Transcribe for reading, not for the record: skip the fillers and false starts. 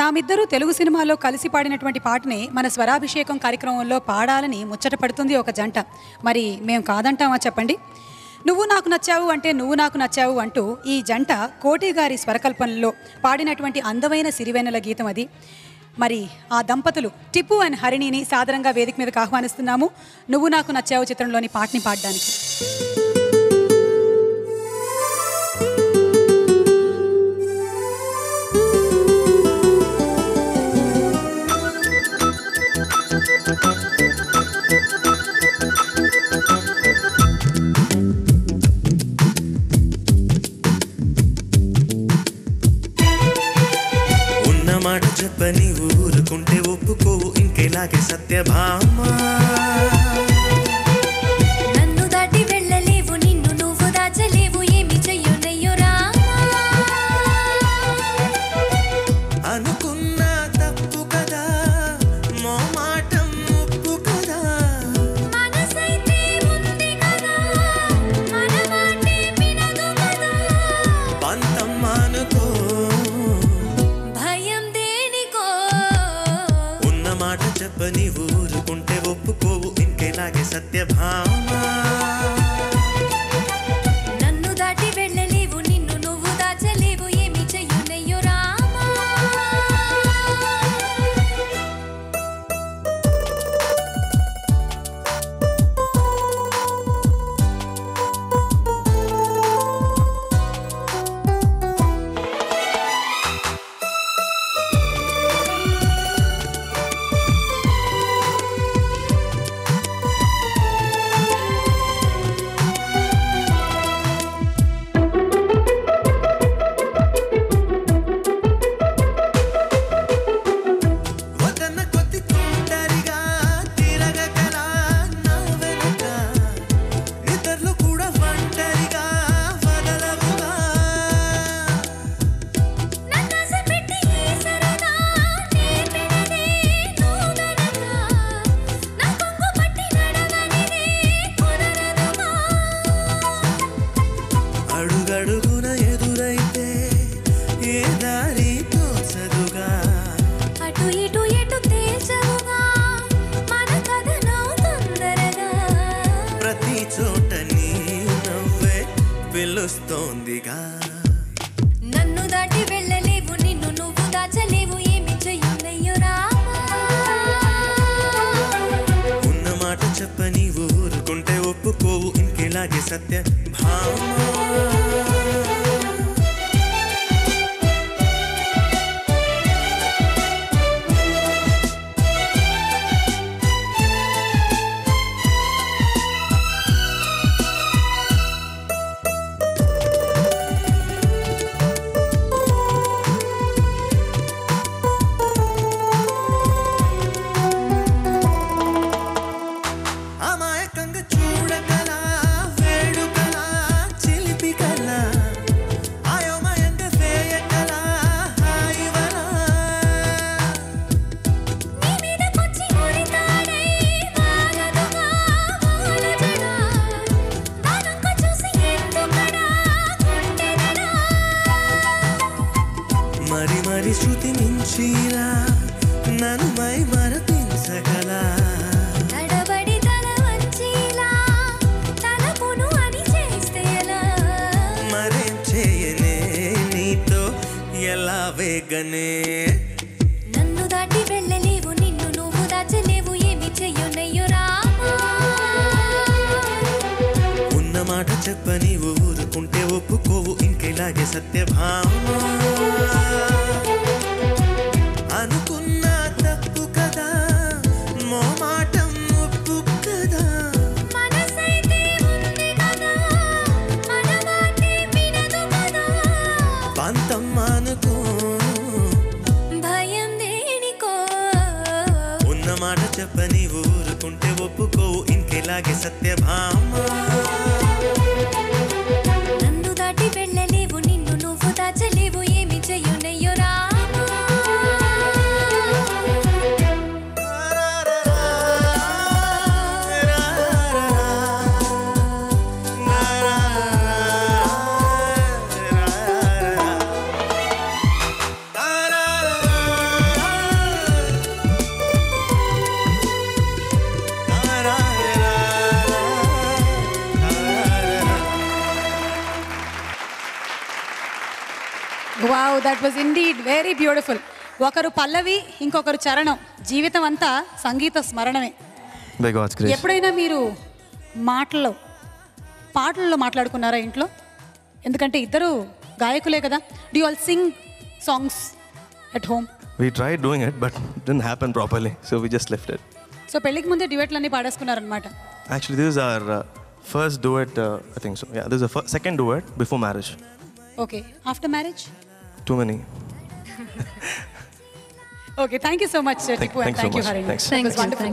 తామిద్దరూ తెలుగు సినిమాలో కలిసి పాడినటువంటి పాటని మన స్వరాభిషేకం కార్యక్రమంలో పాడాలని ముచ్చట పడుతుంది ఒక జంట. మరి మేము కాదంటామా చెప్పండి? నువ్వు నాకు నచ్చావు అంటే నువ్వు నాకు నచ్చావు అంటూ ఈ జంట కోటి గారి స్వరకల్పనలో పాడినటువంటి అందమైన సిరివెన్నెల గీతం అది. మరి ఆ దంపతులు టిప్పు అండ్ హరిణిని సాదరంగా వేదిక మీదకి ఆహ్వానిస్తున్నాము నువ్వు నాకు నచ్చావు చిత్రంలోని పాటని పాడడానికి. మాట చెప్పని ఊరుకుంటే ఒప్పుకోవు ఇంకెలాగే సత్యభామ. నన్ను దాటి వెళ్ళలేవు నిన్ను నువ్వు దాచలేవు ఏమి చెయ్యునయ్యో రామా. అనుకున్నా తప్పు కదా మోమాటం ఒప్పు కదా. మనసైతే ఉంది కదా మన మాటే వినదు కదా. పంతం మానుకో మాట చెప్పని ఊరుకుంటే ఒప్పుకోవు ఇంకెలాగే సత్యభామ. నన్ను దాటి వెళ్ళలేవు నిన్ను నువ్వు దాచలేవు ఏమి చెయ్యునయ్యో రామా. అడుగడుగున ఎదురైతే ఏ దారి తోచదుగా. అటు ఇటు ఎటు తేల్చవుగా మన కథనం తొందరగా. ప్రతి చోట నీ నవ్వే పిలుస్తోందిగా. నన్ను దాటి వెళ్ళలేవు నిన్ను నువ్వు దాచలేవు ఏమి చెయ్యునయ్యో రామా. ఉన్న మాట చెప్పని ఊరుకుంటే ఒప్పుకోవు ఇంకెలాగే సత్యభామ. అమాయకంగా చూడగల వేడుకల చిలిపికల అయోమయంగా వేయగల హాయివల. నీ మీదకొచ్చి ఉరితాడై వాగదుగా మూలజడా. దానంక చూసి ఎందుకడా గుండెదడా. మరి మరి శృతి మించిలా నన్ను మై మరపించగల. తడబడి తల వంచిలా తలపును అని చేస్తే ఎలా. మరేం చేయనే నీతో ఎలా వేగనే. నన్ను దాటి వెళ్ళలేవు నిన్ను నువ్వు దాచలేవు ఏమి చెయ్యునయ్యో రామా. ఉన్న మాట చెప్పని ఊరుకుంటే ఒప్పుకోవు ఇంకెలాగే సత్యభామ. అనుకున్నా తప్పు కదా మోమాటం ఒప్పు కదా. మనసైతే ఉంది కదా మన మాటే వినదు కదా. పంతం మానుకో భయం దేనికో. ఉన్న మాట చెప్పని ఊరుకుంటే ఒప్పుకోవు ఇంకెలాగే సత్యభామ. నన్ను దాటి వెళ్ళలేవు నిన్ను నువ్వు దాచలేవు ఏమి చెయ్యునయ్యో రామా. రా wow, that was indeed very beautiful. ఒకరు పల్లవి, ఇంకొకరు చరణం. జీవితం అంతా సంగీత స్మరణమే. By God's grace. ఎప్పుడైనా మీరు పాటల్లో మాట్లాడుకున్నారా ఇంట్లో? ఎందుకంటే ఇద్దరు గాయకులే కదా. Do you all sing songs at home? We tried doing it, but it didn't happen properly, so we just left it. So పెళ్ళికి ముందే డ్యూయెట్లన్నీ పాడేసుకున్నారనమాట. Actually, this is our first duet, I think so. Yeah, this is the second duet before marriage. Okay, after marriage? Too many. Okay, thank you so much Tippu, and Thanks so thank you much. Harini. Thanks. It was wonderful.